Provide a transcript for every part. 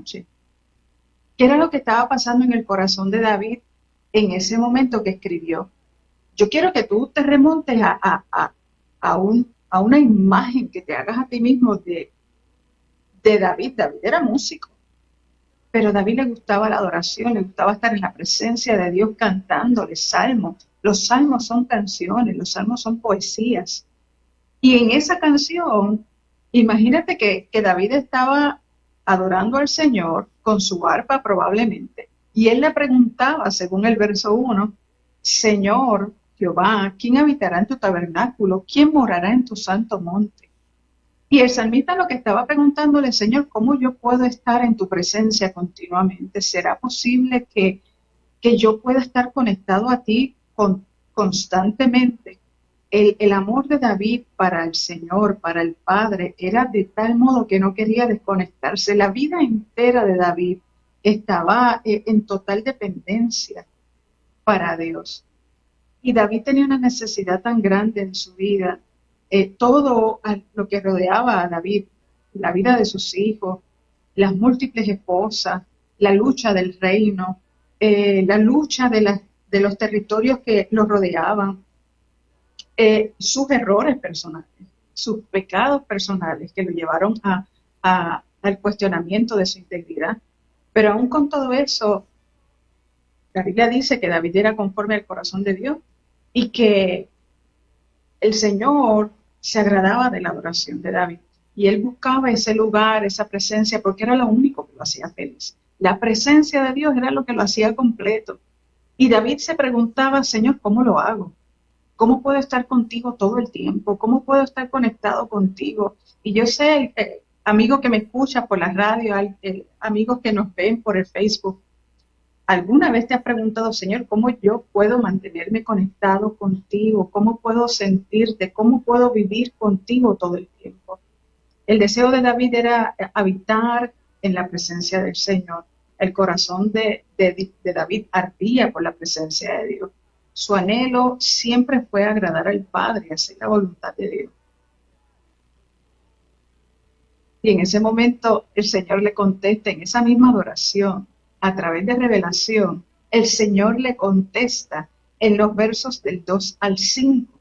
noche. ¿Qué era lo que estaba pasando en el corazón de David en ese momento que escribió? Yo quiero que tú te remontes a una imagen que te hagas a ti mismo de David. David era músico, pero a David le gustaba la adoración, le gustaba estar en la presencia de Dios cantándole salmos. Los salmos son canciones, los salmos son poesías. Y en esa canción, imagínate que David estaba adorando al Señor con su arpa probablemente, y él le preguntaba, según el verso 1, Señor Jehová, ¿quién habitará en tu tabernáculo? ¿Quién morará en tu santo monte? Y el salmista lo que estaba preguntándole, Señor, ¿cómo yo puedo estar en tu presencia continuamente? ¿Será posible que yo pueda estar conectado a ti constantemente? El amor de David para el Señor, para el Padre, era de tal modo que no quería desconectarse. La vida entera de David estaba en total dependencia para Dios. Y David tenía una necesidad tan grande en su vida. Todo lo que rodeaba a David, la vida de sus hijos, las múltiples esposas, la lucha del reino, la lucha de los territorios que los rodeaban, sus errores personales, sus pecados personales que lo llevaron al cuestionamiento de su integridad. Pero aún con todo eso, la Biblia dice que David era conforme al corazón de Dios y que el Señor se agradaba de la adoración de David. Y él buscaba ese lugar, esa presencia, porque era lo único que lo hacía feliz. La presencia de Dios era lo que lo hacía completo. Y David se preguntaba, Señor, ¿cómo lo hago? ¿Cómo puedo estar contigo todo el tiempo? ¿Cómo puedo estar conectado contigo? Y yo sé, amigo que me escucha por la radio, amigos que nos ven por el Facebook, ¿alguna vez te has preguntado, Señor, cómo yo puedo mantenerme conectado contigo? ¿Cómo puedo sentirte? ¿Cómo puedo vivir contigo todo el tiempo? El deseo de David era habitar en la presencia del Señor. El corazón de David ardía por la presencia de Dios. Su anhelo siempre fue agradar al Padre, hacer la voluntad de Dios. Y en ese momento el Señor le contesta en esa misma adoración, a través de revelación, el Señor le contesta en los versos del 2 al 5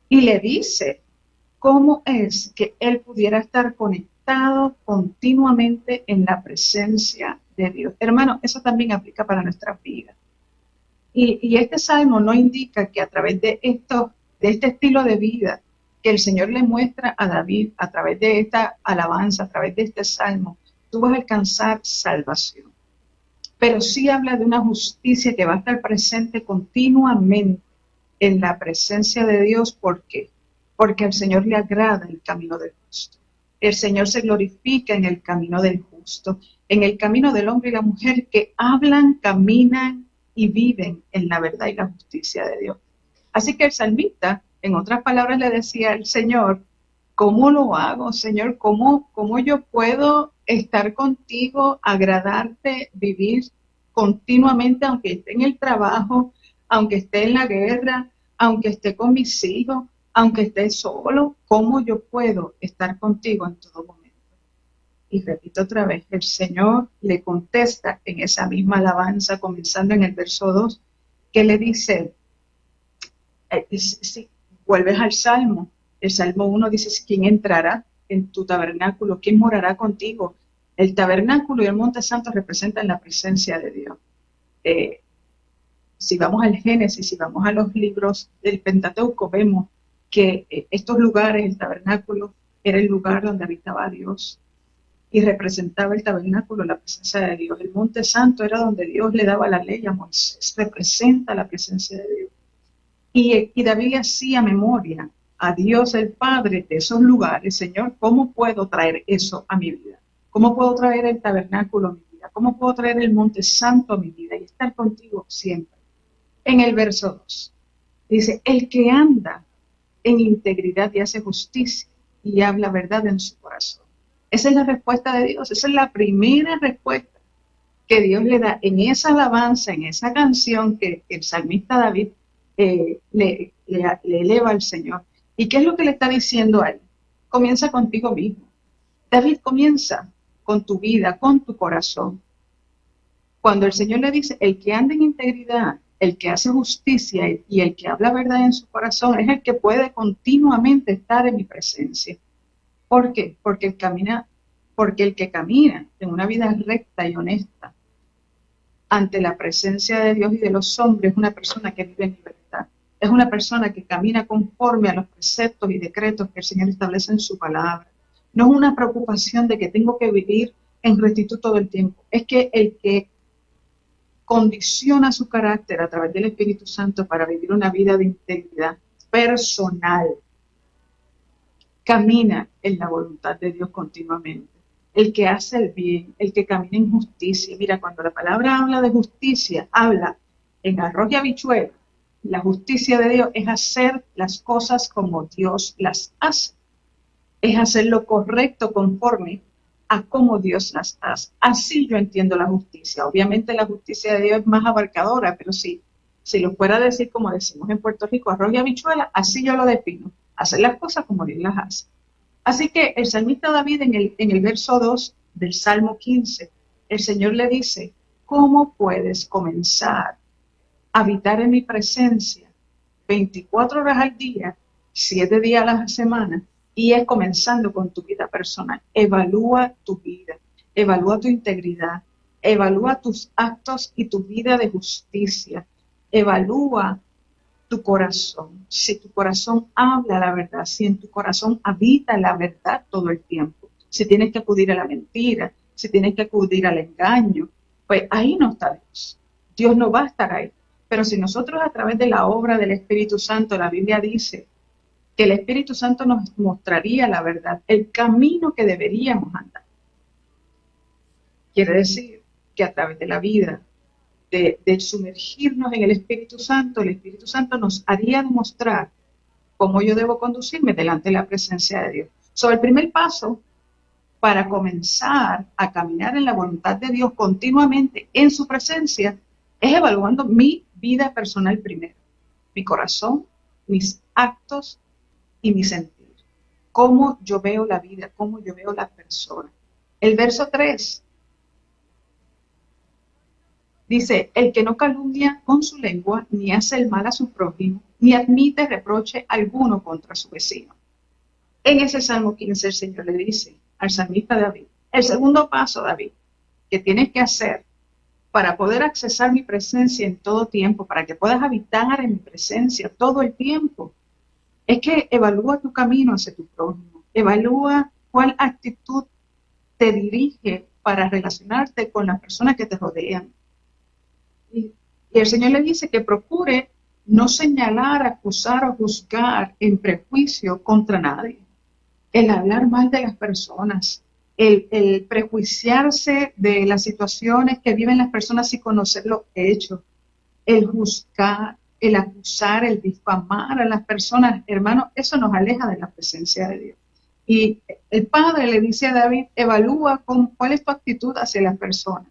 y le dice cómo es que él pudiera estar conectado continuamente en la presencia de Dios. Hermano, eso también aplica para nuestras vidas. Y este salmo no indica que a través de este estilo de vida que el Señor le muestra a David, a través de esta alabanza, a través de este salmo, tú vas a alcanzar salvación. Pero sí habla de una justicia que va a estar presente continuamente en la presencia de Dios. ¿Por qué? Porque al Señor le agrada el camino del justo. El Señor se glorifica en el camino del justo, en el camino del hombre y la mujer que hablan, caminan y viven en la verdad y la justicia de Dios. Así que el salmista, en otras palabras, le decía al Señor, ¿cómo lo hago, Señor? ¿Cómo yo puedo estar contigo, agradarte, vivir continuamente, aunque esté en el trabajo, aunque esté en la guerra, aunque esté con mis hijos, aunque esté solo? ¿Cómo yo puedo estar contigo en todo momento? Y repito otra vez, el Señor le contesta en esa misma alabanza, comenzando en el verso 2, que le dice, si vuelves al Salmo, el Salmo 1 dice, ¿quién entrará en tu tabernáculo? ¿Quién morará contigo? El tabernáculo y el monte santo representan la presencia de Dios. Si vamos al Génesis, si vamos a los libros del Pentateuco, vemos que estos lugares, el tabernáculo, era el lugar donde habitaba Dios y representaba el tabernáculo, la presencia de Dios. El monte santo era donde Dios le daba la ley a Moisés, representa la presencia de Dios. Y David hacía memoria a Dios el Padre de esos lugares. Señor, ¿cómo puedo traer eso a mi vida? ¿Cómo puedo traer el tabernáculo a mi vida? ¿Cómo puedo traer el monte santo a mi vida y estar contigo siempre? En el verso 2 dice, el que anda en integridad y hace justicia y habla verdad en su corazón. Esa es la respuesta de Dios, esa es la primera respuesta que Dios le da en esa alabanza, en esa canción que el salmista David le eleva al Señor. ¿Y qué es lo que le está diciendo a él? Comienza contigo mismo. David comienza con tu vida, con tu corazón. Cuando el Señor le dice, el que anda en integridad, el que hace justicia y el que habla verdad en su corazón, es el que puede continuamente estar en mi presencia. ¿Por qué? Porque el que camina en una vida recta y honesta ante la presencia de Dios y de los hombres es una persona que vive en libertad. Es una persona que camina conforme a los preceptos y decretos que el Señor establece en su palabra. No es una preocupación de que tengo que vivir en rectitud todo el tiempo. Es que el que condiciona su carácter a través del Espíritu Santo para vivir una vida de integridad personal, camina en la voluntad de Dios continuamente. El que hace el bien, el que camina en justicia. Mira, cuando la palabra habla de justicia, habla en arroz y habichuela. La justicia de Dios es hacer las cosas como Dios las hace. Es hacer lo correcto conforme a cómo Dios las hace. Así yo entiendo la justicia. Obviamente la justicia de Dios es más abarcadora, pero sí, si lo fuera a decir como decimos en Puerto Rico, arroz y habichuela, así yo lo defino. Hacer las cosas como Dios las hace. Así que el salmista David en el verso 2 del Salmo 15, el Señor le dice, ¿cómo puedes comenzar a habitar en mi presencia 24 horas al día, 7 días a la semana? Y es comenzando con tu vida personal. Evalúa tu vida, evalúa tu integridad, evalúa tus actos y tu vida de justicia. Evalúa tu corazón. Si tu corazón habla la verdad, si en tu corazón habita la verdad todo el tiempo, si tienes que acudir a la mentira, si tienes que acudir al engaño, pues ahí no está Dios. Dios no va a estar ahí. Pero si nosotros a través de la obra del Espíritu Santo, la Biblia dice que el Espíritu Santo nos mostraría la verdad, el camino que deberíamos andar. Quiere decir que a través de la vida, de sumergirnos en el Espíritu Santo nos haría demostrar cómo yo debo conducirme delante de la presencia de Dios. So, el primer paso para comenzar a caminar en la voluntad de Dios continuamente en su presencia es evaluando mi vida personal primero, mi corazón, mis actos y mi sentir. Cómo yo veo la vida, cómo yo veo la persona. El verso 3 dice, el que no calumnia con su lengua, ni hace el mal a su prójimo, ni admite reproche alguno contra su vecino. En ese Salmo 15 el Señor le dice al salmista David, el segundo paso, David, que tienes que hacer para poder accesar mi presencia en todo tiempo, para que puedas habitar en mi presencia todo el tiempo, es que evalúa tu camino hacia tu prójimo, evalúa cuál actitud te dirige para relacionarte con las personas que te rodean. Y el Señor le dice que procure no señalar, acusar o juzgar en prejuicio contra nadie. El hablar mal de las personas, el prejuiciarse de las situaciones que viven las personas sin conocer los hechos, el juzgar, el acusar, el difamar a las personas, hermanos, eso nos aleja de la presencia de Dios. Y el Padre le dice a David, evalúa cuál es tu actitud hacia las personas.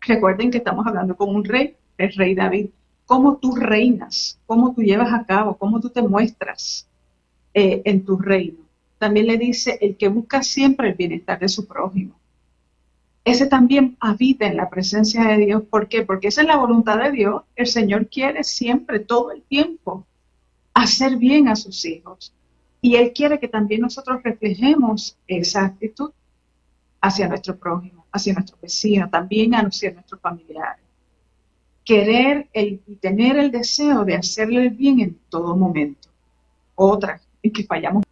Recuerden que estamos hablando con un rey, el rey David. Cómo tú reinas, cómo tú llevas a cabo, cómo tú te muestras en tu reino. También le dice el que busca siempre el bienestar de su prójimo. Ese también habita en la presencia de Dios. ¿Por qué? Porque esa es la voluntad de Dios. El Señor quiere siempre, todo el tiempo, hacer bien a sus hijos. Y Él quiere que también nosotros reflejemos esa actitud hacia nuestro prójimo, hacia nuestro vecino, también hacia nuestros familiares. Querer y tener el deseo de hacerle el bien en todo momento. Otra, en que fallamos.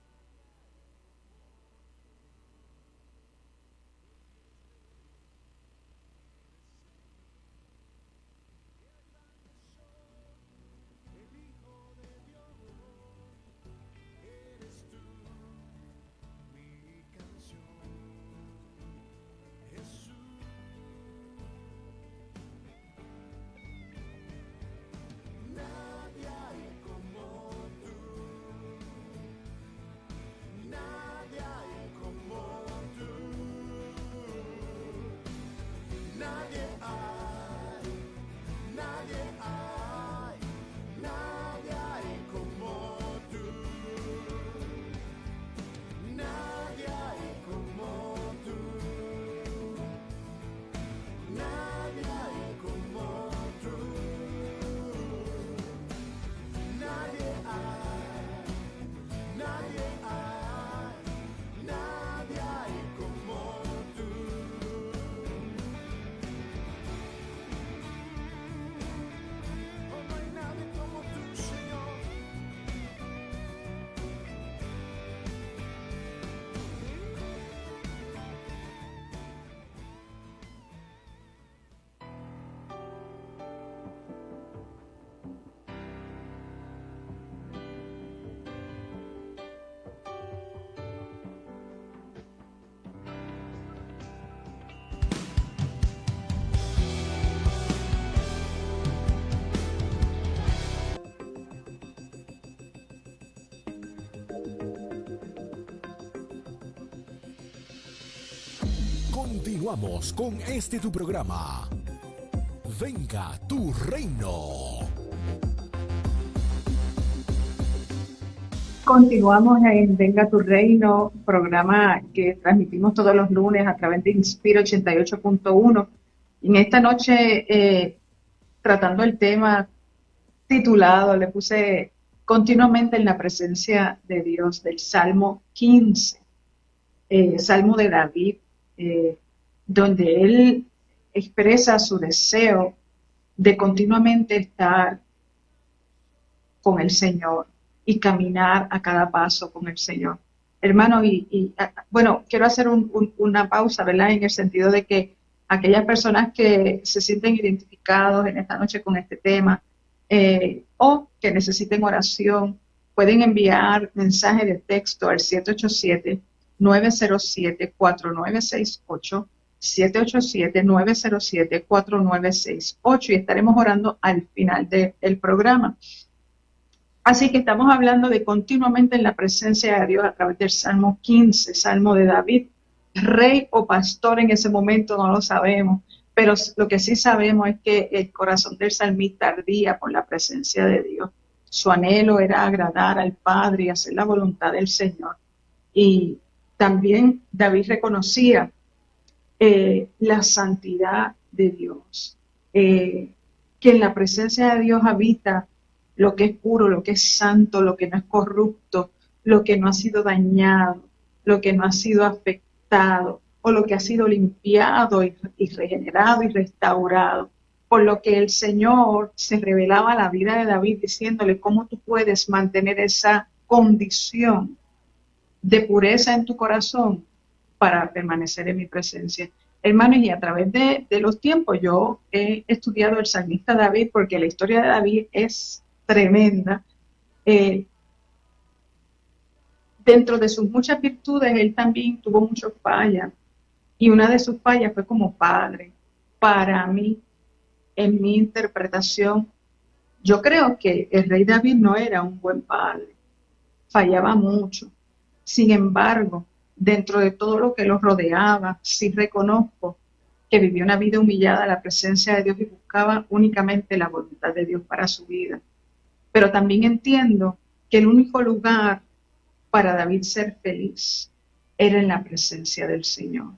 Continuamos con este tu programa. Venga tu reino. Continuamos en Venga tu Reino, programa que transmitimos todos los lunes a través de Inspiro 88.1. En esta noche, tratando el tema titulado, le puse continuamente en la presencia de Dios, del Salmo 15, Salmo de David, donde él expresa su deseo de continuamente estar con el Señor y caminar a cada paso con el Señor. Hermano, bueno, quiero hacer una pausa, ¿verdad? En el sentido de que aquellas personas que se sienten identificados en esta noche con este tema o que necesiten oración, pueden enviar mensaje de texto al 787-907-4968, 787-907-4968, y estaremos orando al final del programa. Así que estamos hablando de continuamente en la presencia de Dios a través del Salmo 15, Salmo de David, rey o pastor en ese momento, no lo sabemos, pero lo que sí sabemos es que el corazón del salmista ardía por la presencia de Dios. Su anhelo era agradar al Padre y hacer la voluntad del Señor. Y también David reconocía la santidad de Dios, que en la presencia de Dios habita lo que es puro, lo que es santo, lo que no es corrupto, lo que no ha sido dañado, lo que no ha sido afectado, o lo que ha sido limpiado y regenerado y restaurado. Por lo que el Señor se revelaba a la vida de David diciéndole cómo tú puedes mantener esa condición de pureza en tu corazón para permanecer en mi presencia. Hermanos, y a través de los tiempos yo he estudiado el salmista David, porque la historia de David es tremenda. Dentro de sus muchas virtudes, él también tuvo muchas fallas, y una de sus fallas fue como padre. Para mí, en mi interpretación, yo creo que el rey David no era un buen padre, fallaba mucho. Sin embargo, dentro de todo lo que lo rodeaba, sí reconozco que vivió una vida humillada a la presencia de Dios y buscaba únicamente la voluntad de Dios para su vida. Pero también entiendo que el único lugar para David ser feliz era en la presencia del Señor.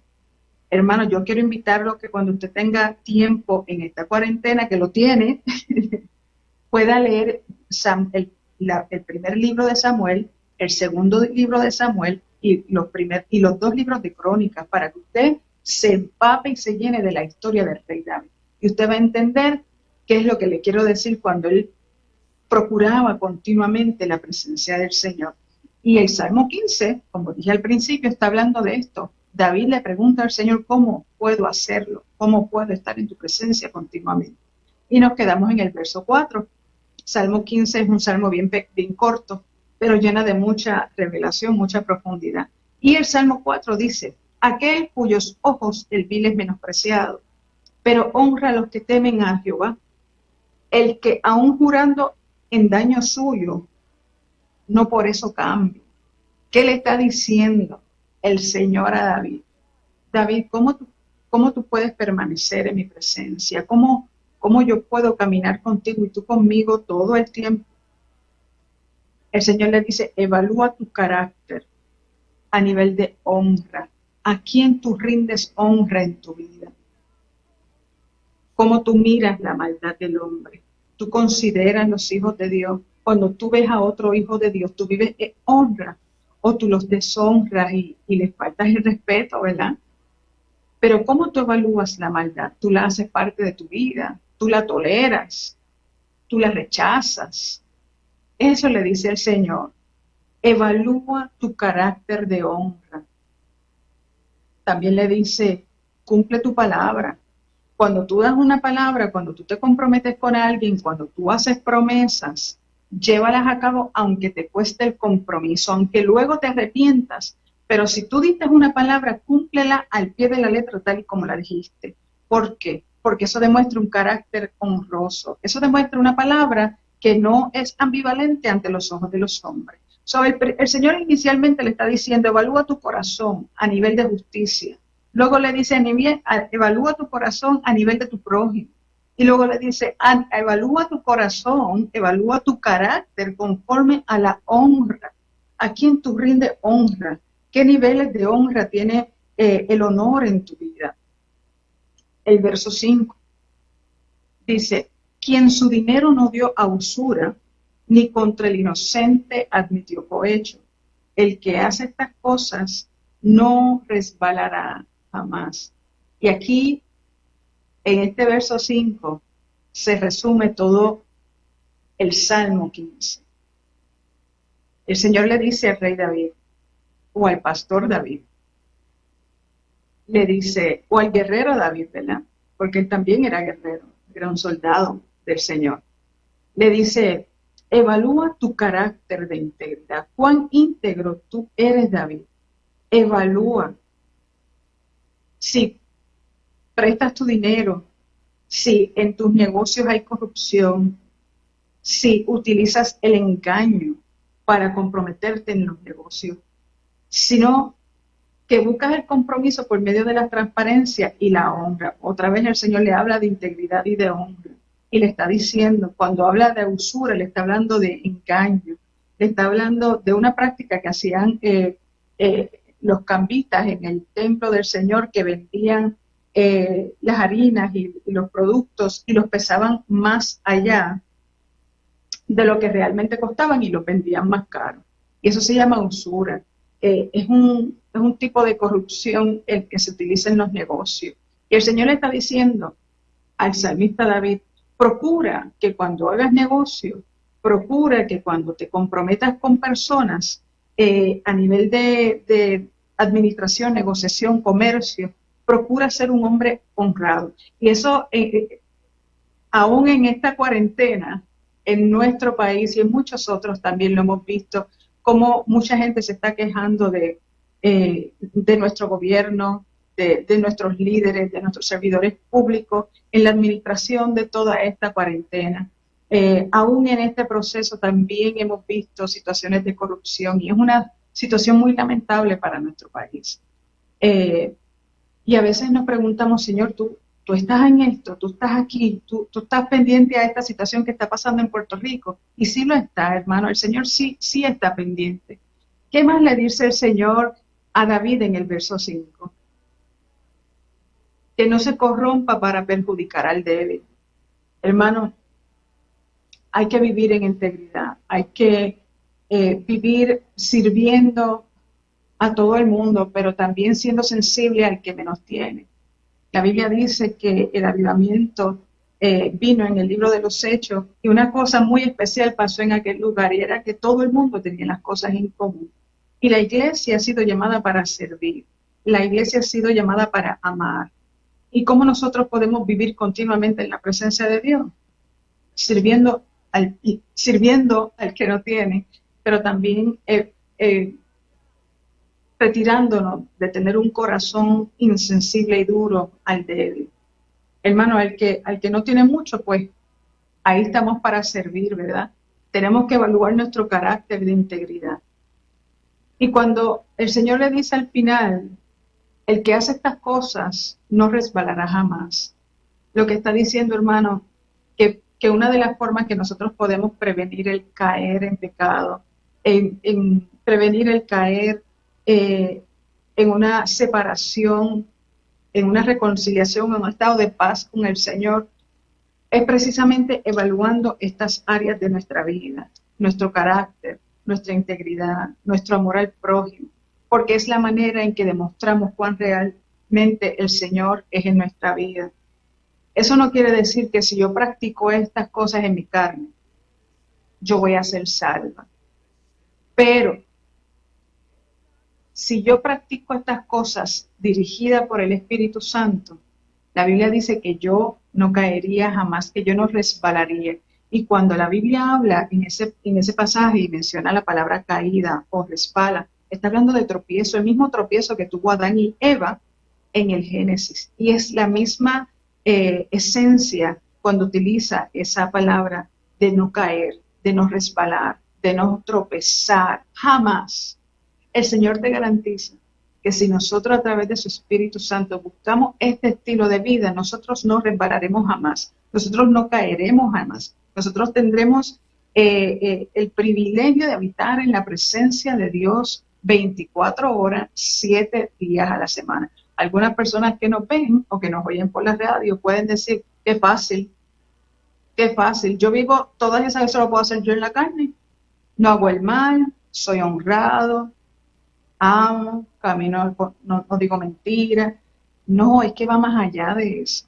Hermano, yo quiero invitarlo a que cuando usted tenga tiempo en esta cuarentena, que lo tiene, pueda leer el primer libro de Samuel, el segundo libro de Samuel y los dos libros de Crónicas, para que usted se empape y se llene de la historia del rey David. Y usted va a entender qué es lo que le quiero decir cuando él procuraba continuamente la presencia del Señor. Y el Salmo 15, como dije al principio, está hablando de esto. David le pregunta al Señor, ¿cómo puedo hacerlo? ¿Cómo puedo estar en tu presencia continuamente? Y nos quedamos en el verso 4. Salmo 15 es un salmo bien corto, pero llena de mucha revelación, mucha profundidad. Y el Salmo 4 dice, aquel cuyos ojos el vil es menospreciado, pero honra a los que temen a Jehová, el que aun jurando en daño suyo, no por eso cambia. ¿Qué le está diciendo el Señor a David? David, ¿cómo tú puedes permanecer en mi presencia? ¿Cómo yo puedo caminar contigo y tú conmigo todo el tiempo? El Señor le dice, evalúa tu carácter a nivel de honra. ¿A quién tú rindes honra en tu vida? ¿Cómo tú miras la maldad del hombre? ¿Tú consideras los hijos de Dios? Cuando tú ves a otro hijo de Dios, tú vives en honra, o tú los deshonras y les faltas el respeto, ¿verdad? Pero ¿cómo tú evalúas la maldad? Tú la haces parte de tu vida, tú la toleras, tú la rechazas. Eso le dice el Señor. Evalúa tu carácter de honra. También le dice, cumple tu palabra. Cuando tú das una palabra, cuando tú te comprometes con alguien, cuando tú haces promesas, llévalas a cabo aunque te cueste el compromiso, aunque luego te arrepientas. Pero si tú diste una palabra, cúmplela al pie de la letra tal y como la dijiste. ¿Por qué? Porque eso demuestra un carácter honroso. Eso demuestra una palabra que no es ambivalente ante los ojos de los hombres. El Señor inicialmente le está diciendo, evalúa tu corazón a nivel de justicia. Luego le dice, evalúa tu corazón a nivel de tu prójimo. Y luego le dice, evalúa tu corazón, evalúa tu carácter conforme a la honra. ¿A quién tú rindes honra? ¿Qué niveles de honra tiene el honor en tu vida? El verso 5 dice, quien su dinero no dio a usura, ni contra el inocente admitió cohecho. El que hace estas cosas no resbalará jamás. Y aquí, en este verso 5, se resume todo el Salmo 15. El Señor le dice al rey David, o al pastor David, le dice, o al guerrero David, ¿verdad? Porque él también era guerrero, era un soldado del Señor. Le dice, evalúa tu carácter de integridad. ¿Cuán íntegro tú eres, David? Evalúa si prestas tu dinero, si en tus negocios hay corrupción, si utilizas el engaño para comprometerte en los negocios, sino que buscas el compromiso por medio de la transparencia y la honra. Otra vez el Señor le habla de integridad y de honra. Y le está diciendo, cuando habla de usura, le está hablando de engaño, le está hablando de una práctica que hacían los cambistas en el templo del Señor, que vendían las harinas y los productos y los pesaban más allá de lo que realmente costaban y los vendían más caro. Y eso se llama usura. Es un tipo de corrupción el que se utiliza en los negocios. Y el Señor le está diciendo al salmista David, procura que cuando hagas negocio, procura que cuando te comprometas con personas a nivel de administración, negociación, comercio, procura ser un hombre honrado. Y eso, aún en esta cuarentena, en nuestro país y en muchos otros también lo hemos visto, como mucha gente se está quejando de nuestro gobierno, de nuestros líderes, de nuestros servidores públicos en la administración de toda esta cuarentena. Aún en este proceso también hemos visto situaciones de corrupción y es una situación muy lamentable para nuestro país. Y a veces nos preguntamos, Señor, tú estás en esto, tú estás aquí, tú estás pendiente a esta situación que está pasando en Puerto Rico. Y sí lo está, hermano, el Señor sí está pendiente. ¿Qué más le dice el Señor a David en el verso 5? Que no se corrompa para perjudicar al débil. Hermano, hay que vivir en integridad, hay que vivir sirviendo a todo el mundo, pero también siendo sensible al que menos tiene. La Biblia dice que el avivamiento vino en el libro de los Hechos y una cosa muy especial pasó en aquel lugar y era que todo el mundo tenía las cosas en común. Y la iglesia ha sido llamada para servir, la iglesia ha sido llamada para amar. ¿Y cómo nosotros podemos vivir continuamente en la presencia de Dios? Sirviendo al que no tiene, pero también retirándonos de tener un corazón insensible y duro al débil. Hermano, al que no tiene mucho, pues ahí estamos para servir, ¿verdad? Tenemos que evaluar nuestro carácter de integridad. Y cuando el Señor le dice al final, el que hace estas cosas no resbalará jamás, lo que está diciendo, hermano, que una de las formas que nosotros podemos prevenir el caer en pecado, en prevenir el caer en una separación, en una reconciliación, en un estado de paz con el Señor, es precisamente evaluando estas áreas de nuestra vida, nuestro carácter, nuestra integridad, nuestro amor al prójimo, porque es la manera en que demostramos cuán realmente el Señor es en nuestra vida. Eso no quiere decir que si yo practico estas cosas en mi carne, yo voy a ser salva. Pero si yo practico estas cosas dirigidas por el Espíritu Santo, la Biblia dice que yo no caería jamás, que yo no resbalaría. Y cuando la Biblia habla en ese pasaje y menciona la palabra caída o resbala, está hablando de tropiezo, el mismo tropiezo que tuvo Adán y Eva en el Génesis. Y es la misma esencia cuando utiliza esa palabra de no caer, de no resbalar, de no tropezar, jamás. El Señor te garantiza que si nosotros a través de su Espíritu Santo buscamos este estilo de vida, nosotros no resbalaremos jamás, nosotros no caeremos jamás, nosotros tendremos el privilegio de habitar en la presencia de Dios 24 horas, 7 días a la semana. Algunas personas que nos ven o que nos oyen por la radio pueden decir, qué fácil, yo vivo todas esas cosas, lo puedo hacer yo en la carne, no hago el mal, soy honrado, amo, camino, no digo mentiras. No, es que va más allá de eso.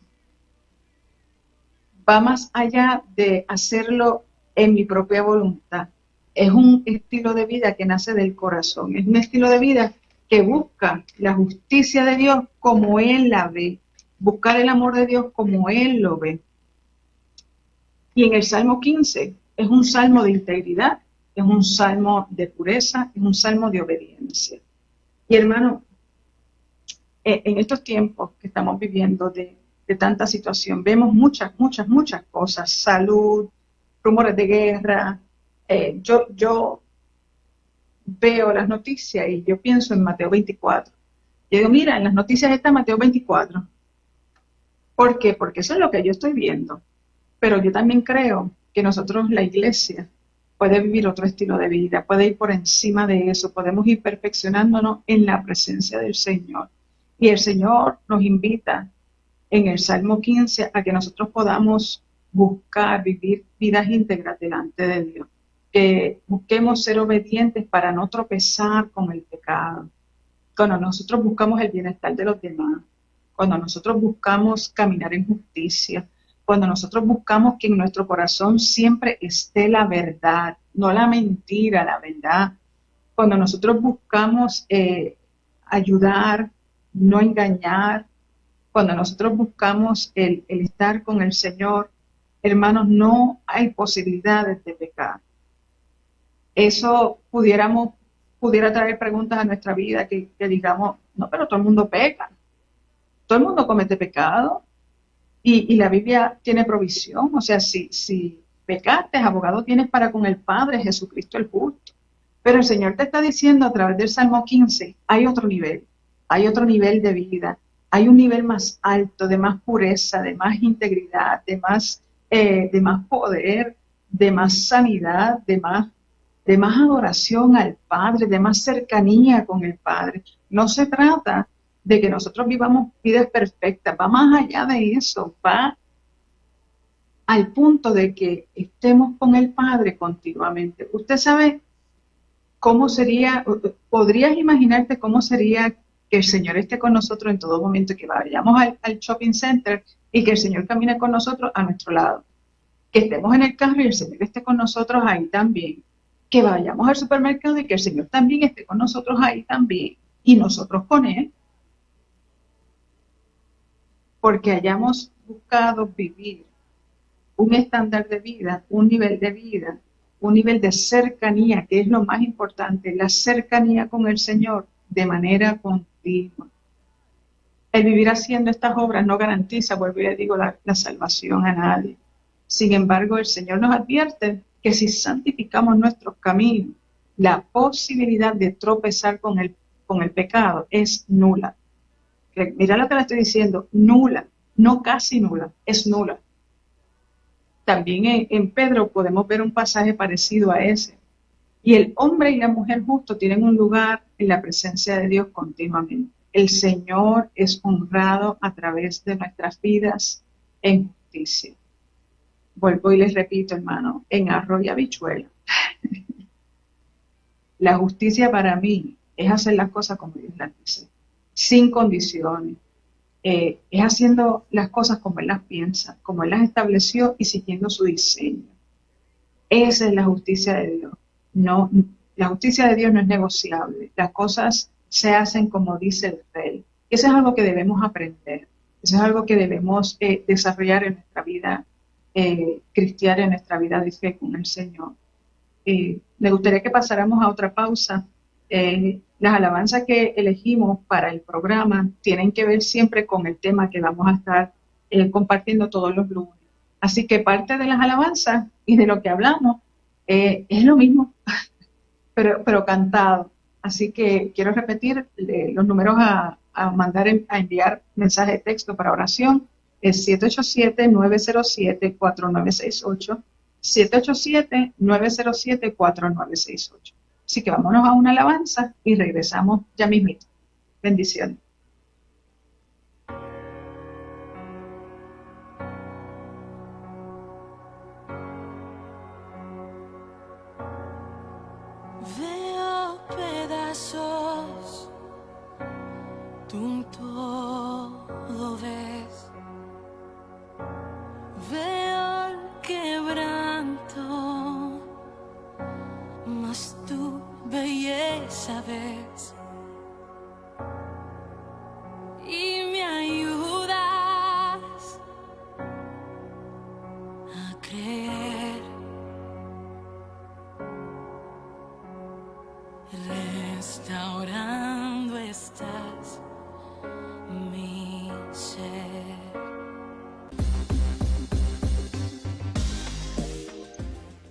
Va más allá de hacerlo en mi propia voluntad. Es un estilo de vida que nace del corazón. Es un estilo de vida que busca la justicia de Dios como Él la ve. Buscar el amor de Dios como Él lo ve. Y en el Salmo 15 es un salmo de integridad, es un salmo de pureza, es un salmo de obediencia. Y hermano, en estos tiempos que estamos viviendo de tanta situación, vemos muchas cosas, salud, rumores de guerra. Yo veo las noticias y yo pienso en Mateo 24. Yo digo, mira, en las noticias está Mateo 24. ¿Por qué? Porque eso es lo que yo estoy viendo. Pero yo también creo que nosotros, la iglesia, puede vivir otro estilo de vida, puede ir por encima de eso, podemos ir perfeccionándonos en la presencia del Señor. Y el Señor nos invita en el Salmo 15 a que nosotros podamos buscar vivir vidas íntegras delante de Dios, que busquemos ser obedientes para no tropezar con el pecado. Cuando nosotros buscamos el bienestar de los demás, cuando nosotros buscamos caminar en justicia, cuando nosotros buscamos que en nuestro corazón siempre esté la verdad, no la mentira, la verdad. Cuando nosotros buscamos ayudar, no engañar. Cuando nosotros buscamos el estar con el Señor, hermanos, no hay posibilidades de pecar. Eso pudiera traer preguntas a nuestra vida que digamos, no, pero todo el mundo peca. Todo el mundo comete pecado. Y la Biblia tiene provisión, o sea, si pecaste, abogado tienes para con el Padre, Jesucristo el justo. Pero el Señor te está diciendo a través del Salmo 15, hay otro nivel de vida, hay un nivel más alto, de más pureza, de más integridad, de más poder, de más sanidad, de más adoración al Padre, de más cercanía con el Padre. No se trata de que nosotros vivamos vidas perfectas, va más allá de eso, va al punto de que estemos con el Padre continuamente. Usted sabe cómo sería, podrías imaginarte cómo sería que el Señor esté con nosotros en todo momento, que vayamos al shopping center y que el Señor camine con nosotros a nuestro lado, que estemos en el carro y el Señor esté con nosotros ahí también, que vayamos al supermercado y que el Señor también esté con nosotros ahí también, y nosotros con Él. Porque hayamos buscado vivir un estándar de vida, un nivel de cercanía, que es lo más importante, la cercanía con el Señor de manera continua. El vivir haciendo estas obras no garantiza, vuelvo y le digo, la salvación a nadie. Sin embargo, el Señor nos advierte que si santificamos nuestros caminos, la posibilidad de tropezar con el pecado es nula. Mira lo que le estoy diciendo, nula, no casi nula, es nula. También en Pedro podemos ver un pasaje parecido a ese. Y el hombre y la mujer justo tienen un lugar en la presencia de Dios continuamente. El Señor es honrado a través de nuestras vidas en justicia. Vuelvo y les repito, hermano, en arroz y habichuela. La justicia para mí es hacer las cosas como Dios las dice, sin condiciones. Es haciendo las cosas como Él las piensa, como Él las estableció y siguiendo su diseño. Esa es la justicia de Dios. No, la justicia de Dios no es negociable. Las cosas se hacen como dice el Rey. Eso es algo que debemos aprender. Eso es algo que debemos desarrollar en nuestra vida cristiana, en nuestra vida de fe con el Señor. Me gustaría que pasáramos a otra pausa. Las alabanzas que elegimos para el programa tienen que ver siempre con el tema que vamos a estar compartiendo todos los lunes. Así que parte de las alabanzas y de lo que hablamos es lo mismo, pero cantado. Así que quiero repetir los números a enviar mensaje de texto para oración. Es 787-907-4968. 787-907-4968. Así que vámonos a una alabanza y regresamos ya mismito. Bendiciones. Veo pedazos, tú todo ves. Veo el quebranto, mas tu belleza ves. Y me ayudas a creer. Restaurando estás mi ser.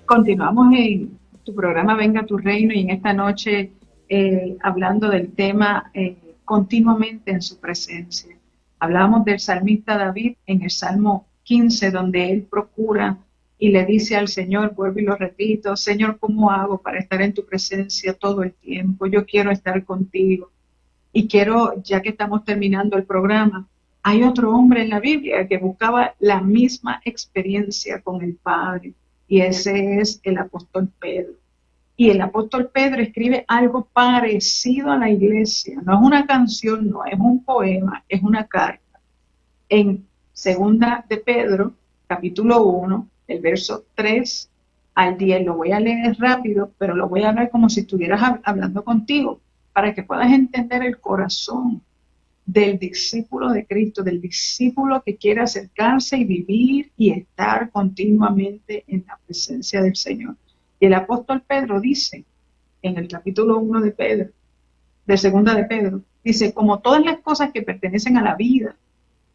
Continuamos en tu programa Venga tu Reino y en esta noche hablando del tema continuamente en su presencia. Hablábamos del salmista David en el Salmo 15, donde él procura y le dice al Señor, vuelvo y lo repito, Señor, ¿cómo hago para estar en tu presencia todo el tiempo? Yo quiero estar contigo. Y quiero, ya que estamos terminando el programa, hay otro hombre en la Biblia que buscaba la misma experiencia con el Padre, y ese es el apóstol Pedro. Y el apóstol Pedro escribe algo parecido a la iglesia. No es una canción, no es un poema, es una carta. En segunda de Pedro, capítulo 1, el verso 3 al 10, lo voy a leer rápido, pero lo voy a ver como si estuvieras hablando contigo, para que puedas entender el corazón del discípulo de Cristo, del discípulo que quiere acercarse y vivir y estar continuamente en la presencia del Señor. Y el apóstol Pedro dice, en el capítulo 1 de Pedro, de segunda de Pedro, dice, como todas las cosas que pertenecen a la vida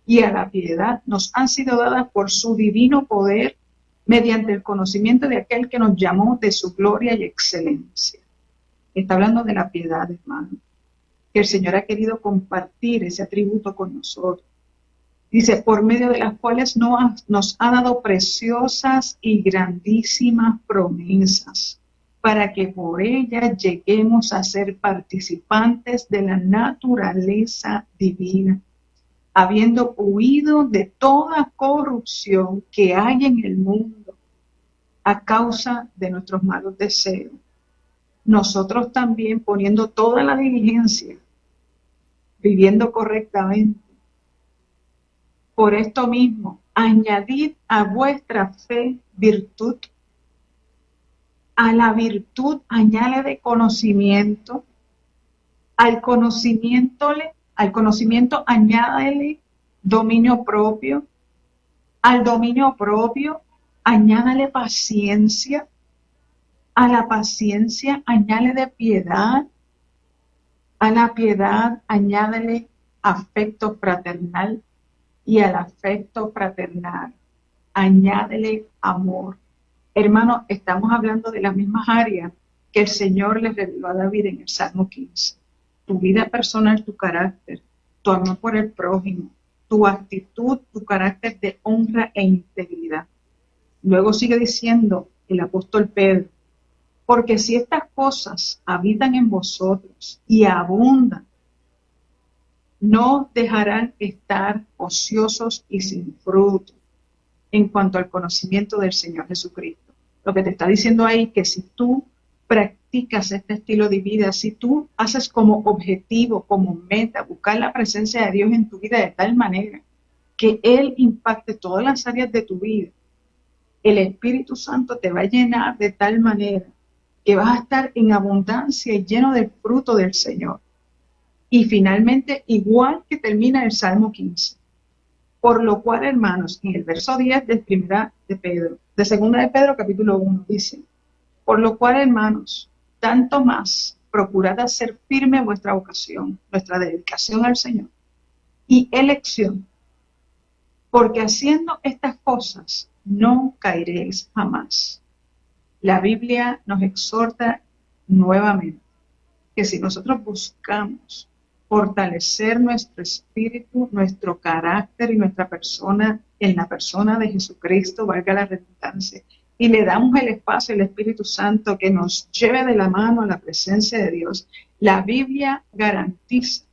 y a la piedad nos han sido dadas por su divino poder mediante el conocimiento de aquel que nos llamó de su gloria y excelencia. Está hablando de la piedad, hermano, que el Señor ha querido compartir ese atributo con nosotros. Dice, por medio de las cuales nos ha dado preciosas y grandísimas promesas, para que por ellas lleguemos a ser participantes de la naturaleza divina, habiendo huido de toda corrupción que hay en el mundo a causa de nuestros malos deseos. Nosotros también, poniendo toda la diligencia, viviendo correctamente. Por esto mismo, añadid a vuestra fe virtud, a la virtud añádele conocimiento, al conocimiento añádele dominio propio, al dominio propio añádale paciencia, a la paciencia añádele piedad, a la piedad añádele afecto fraternal y al afecto fraternal añádele amor. Hermano, estamos hablando de las mismas áreas que el Señor le reveló a David en el Salmo 15. Tu vida personal, tu carácter, tu amor por el prójimo, tu actitud, tu carácter de honra e integridad. Luego sigue diciendo el apóstol Pedro, porque si estas cosas habitan en vosotros y abundan, no dejarán estar ociosos y sin fruto en cuanto al conocimiento del Señor Jesucristo. Lo que te está diciendo ahí que si tú practicas este estilo de vida, si tú haces como objetivo, como meta, buscar la presencia de Dios en tu vida de tal manera que Él impacte todas las áreas de tu vida, el Espíritu Santo te va a llenar de tal manera que vas a estar en abundancia y lleno del fruto del Señor. Y finalmente, igual que termina el Salmo 15. Por lo cual, hermanos, en el verso 10 de segunda de Pedro, capítulo 1, dice, por lo cual, hermanos, tanto más, procurad hacer firme vuestra vocación, nuestra dedicación al Señor y elección, porque haciendo estas cosas no caeréis jamás. La Biblia nos exhorta nuevamente que si nosotros buscamos fortalecer nuestro espíritu, nuestro carácter y nuestra persona en la persona de Jesucristo, valga la redundancia, y le damos el espacio al Espíritu Santo que nos lleve de la mano a la presencia de Dios, la Biblia garantiza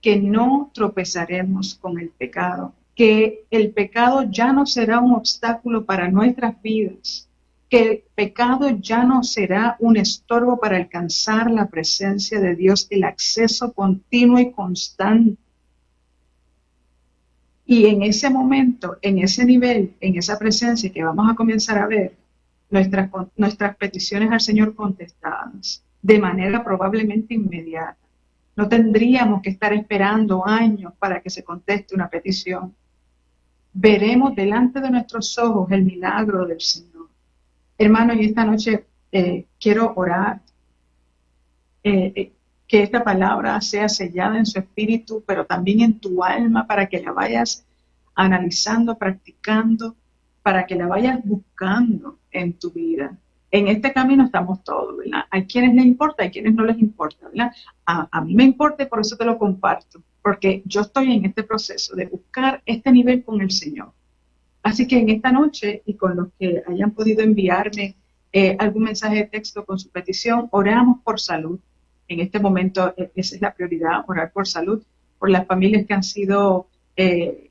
que no tropezaremos con el pecado, que el pecado ya no será un obstáculo para nuestras vidas, que el pecado ya no será un estorbo para alcanzar la presencia de Dios, el acceso continuo y constante. Y en ese momento, en ese nivel, en esa presencia que vamos a comenzar a ver, nuestras peticiones al Señor contestadas de manera probablemente inmediata. No tendríamos que estar esperando años para que se conteste una petición. Veremos delante de nuestros ojos el milagro del Señor. Hermano, y esta noche quiero orar, que esta palabra sea sellada en su espíritu, pero también en tu alma, para que la vayas analizando, practicando, para que la vayas buscando en tu vida. En este camino estamos todos, ¿verdad? Hay quienes les importa, hay quienes no les importa, ¿verdad? A mí me importa y por eso te lo comparto, porque yo estoy en este proceso de buscar este nivel con el Señor. Así que en esta noche, y con los que hayan podido enviarme algún mensaje de texto con su petición, oramos por salud. En este momento esa es la prioridad, orar por salud, por las familias que han sido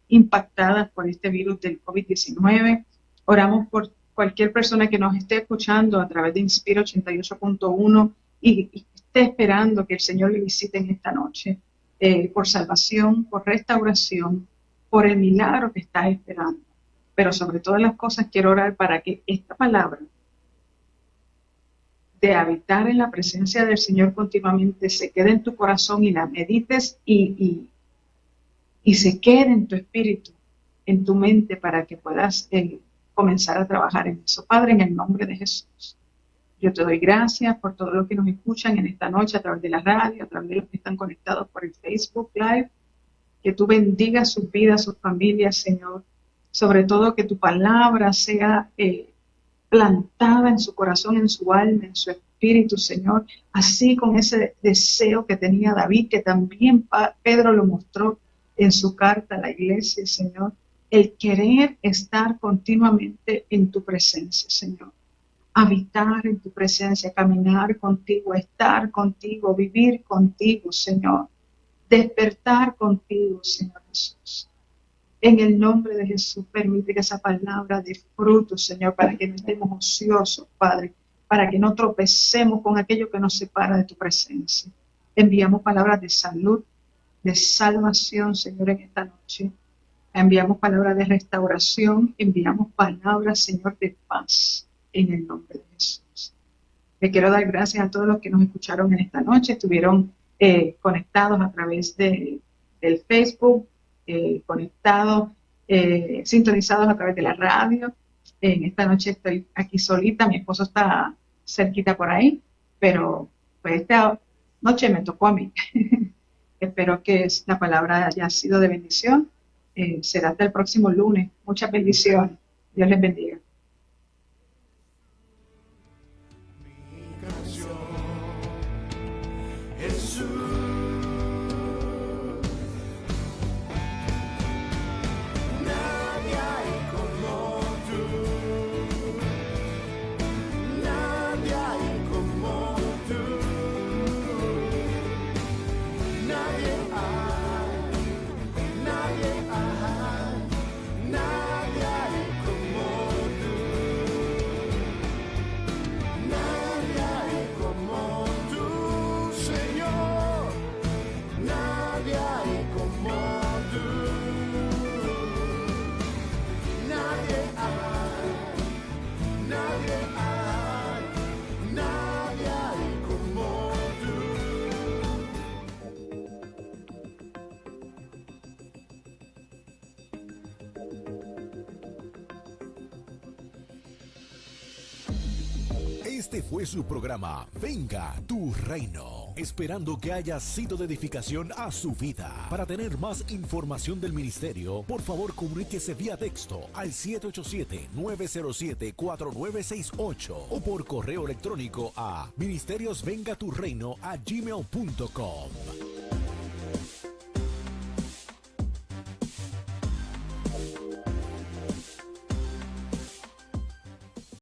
impactadas por este virus del COVID-19. Oramos por cualquier persona que nos esté escuchando a través de Inspira 88.1 y esté esperando que el Señor le visite en esta noche, por salvación, por restauración, por el milagro que está esperando. Pero sobre todas las cosas quiero orar para que esta palabra de habitar en la presencia del Señor continuamente se quede en tu corazón y la medites y se quede en tu espíritu, en tu mente, para que puedas comenzar a trabajar en eso. Padre, en el nombre de Jesús, yo te doy gracias por todos los que nos escuchan en esta noche a través de la radio, a través de los que están conectados por el Facebook Live, que tú bendigas sus vidas, sus familias, Señor. Sobre todo que tu palabra sea plantada en su corazón, en su alma, en su espíritu, Señor. Así con ese deseo que tenía David, que también Pedro lo mostró en su carta a la iglesia, Señor. El querer estar continuamente en tu presencia, Señor. Habitar en tu presencia, caminar contigo, estar contigo, vivir contigo, Señor. Despertar contigo, Señor Jesús. En el nombre de Jesús, permite que esa palabra dé fruto, Señor, para que no estemos ociosos, Padre, para que no tropecemos con aquello que nos separa de tu presencia. Enviamos palabras de salud, de salvación, Señor, en esta noche. Enviamos palabras de restauración, enviamos palabras, Señor, de paz, en el nombre de Jesús. Le quiero dar gracias a todos los que nos escucharon en esta noche, estuvieron conectados a través del Facebook, conectados, sintonizados a través de la radio. En esta noche estoy aquí solita, mi esposo está cerquita por ahí, pero pues esta noche me tocó a mí. Espero que la palabra haya sido de bendición. Será hasta el próximo lunes. Muchas bendiciones. Dios les bendiga. Este fue su programa Venga tu Reino. esperando que haya sido de edificación a su vida. Para tener más información del ministerio, por favor comuníquese vía texto al 787-907-4968 o por correo electrónico a ministeriosvengaturreino@gmail.com.